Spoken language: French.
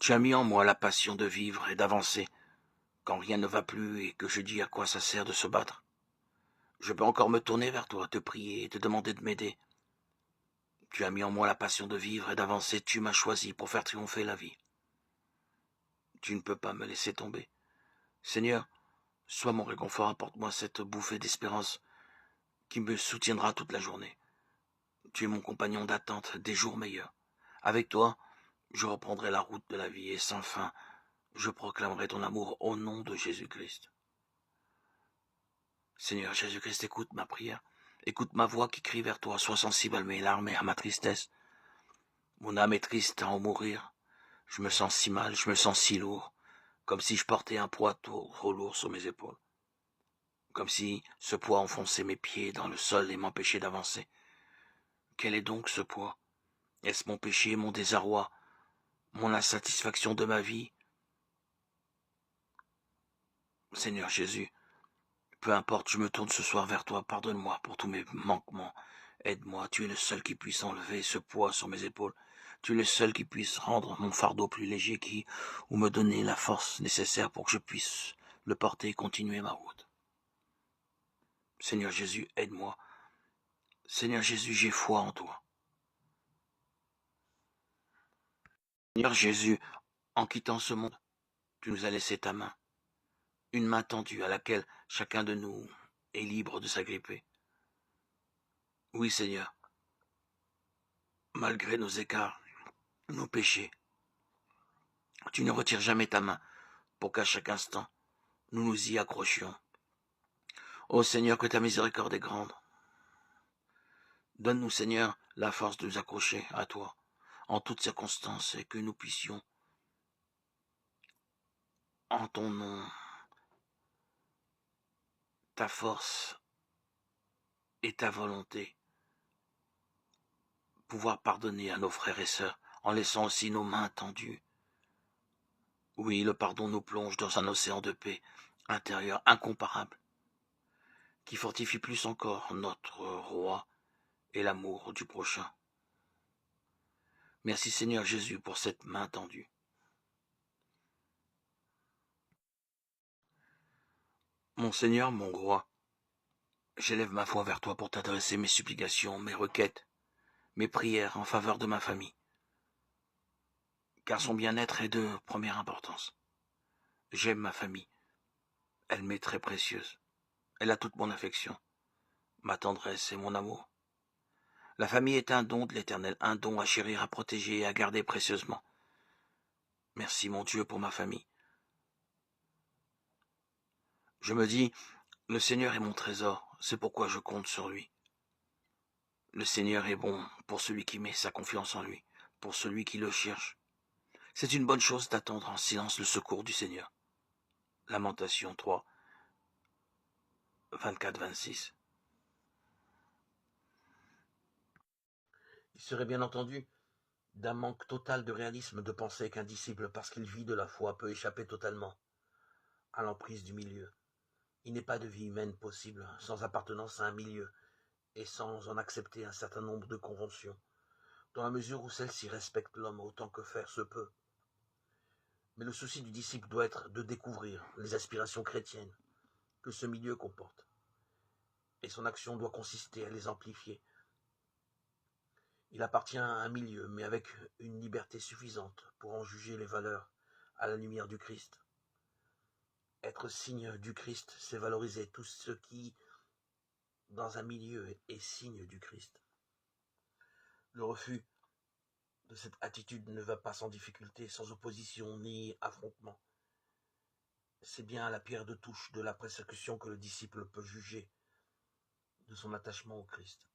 Tu as mis en moi la passion de vivre et d'avancer, quand rien ne va plus et que je dis à quoi ça sert de se battre. Je peux encore me tourner vers toi, te prier et te demander de m'aider. Tu as mis en moi la passion de vivre et d'avancer, tu m'as choisi pour faire triompher la vie. Tu ne peux pas me laisser tomber. Seigneur, sois mon réconfort, apporte-moi cette bouffée d'espérance qui me soutiendra toute la journée. Tu es mon compagnon d'attente des jours meilleurs. Avec toi, je reprendrai la route de la vie et sans fin, je proclamerai ton amour au nom de Jésus-Christ. Seigneur Jésus-Christ, écoute ma prière. Écoute ma voix qui crie vers toi. Sois sensible à mes larmes et à ma tristesse. Mon âme est triste à en mourir. Je me sens si mal, je me sens si lourd, comme si je portais un poids trop lourd sur mes épaules. Comme si ce poids enfonçait mes pieds dans le sol et m'empêchait d'avancer. Quel est donc ce poids? Est-ce mon péché, mon désarroi, mon insatisfaction de ma vie? Seigneur Jésus, peu importe, je me tourne ce soir vers toi, pardonne-moi pour tous mes manquements. Aide-moi, tu es le seul qui puisse enlever ce poids sur mes épaules. Tu es le seul qui puisse rendre mon fardeau plus léger ou me donner la force nécessaire pour que je puisse le porter et continuer ma route. Seigneur Jésus, aide-moi. Seigneur Jésus, j'ai foi en toi. Seigneur Jésus, en quittant ce monde, tu nous as laissé ta main. Une main tendue à laquelle chacun de nous est libre de s'agripper. Oui, Seigneur, malgré nos écarts, nos péchés, tu ne retires jamais ta main pour qu'à chaque instant, nous nous y accrochions. Ô Seigneur, que ta miséricorde est grande. Donne-nous, Seigneur, la force de nous accrocher à toi en toutes circonstances et que nous puissions, en ton nom, ta force et ta volonté, pouvoir pardonner à nos frères et sœurs en laissant aussi nos mains tendues. Oui, le pardon nous plonge dans un océan de paix intérieure incomparable, qui fortifie plus encore notre roi et l'amour du prochain. Merci Seigneur Jésus pour cette main tendue. Mon Seigneur, mon roi, j'élève ma voix vers toi pour t'adresser mes supplications, mes requêtes, mes prières en faveur de ma famille, car son bien-être est de première importance. J'aime ma famille, elle m'est très précieuse, elle a toute mon affection, ma tendresse et mon amour. La famille est un don de l'Éternel, un don à chérir, à protéger et à garder précieusement. Merci mon Dieu pour ma famille. Je me dis, le Seigneur est mon trésor, c'est pourquoi je compte sur lui. Le Seigneur est bon pour celui qui met sa confiance en lui, pour celui qui le cherche. C'est une bonne chose d'attendre en silence le secours du Seigneur. Lamentation 3, 24-26. Il serait bien entendu d'un manque total de réalisme de penser qu'un disciple, parce qu'il vit de la foi, peut échapper totalement à l'emprise du milieu. Il n'est pas de vie humaine possible sans appartenance à un milieu et sans en accepter un certain nombre de conventions, dans la mesure où celles-ci respectent l'homme autant que faire se peut. Mais le souci du disciple doit être de découvrir les aspirations chrétiennes que ce milieu comporte, et son action doit consister à les amplifier. Il appartient à un milieu, mais avec une liberté suffisante pour en juger les valeurs à la lumière du Christ. Être signe du Christ, c'est valoriser tout ce qui, dans un milieu, est signe du Christ. Le refus de cette attitude ne va pas sans difficulté, sans opposition ni affrontement. C'est bien à la pierre de touche de la persécution que le disciple peut juger de son attachement au Christ.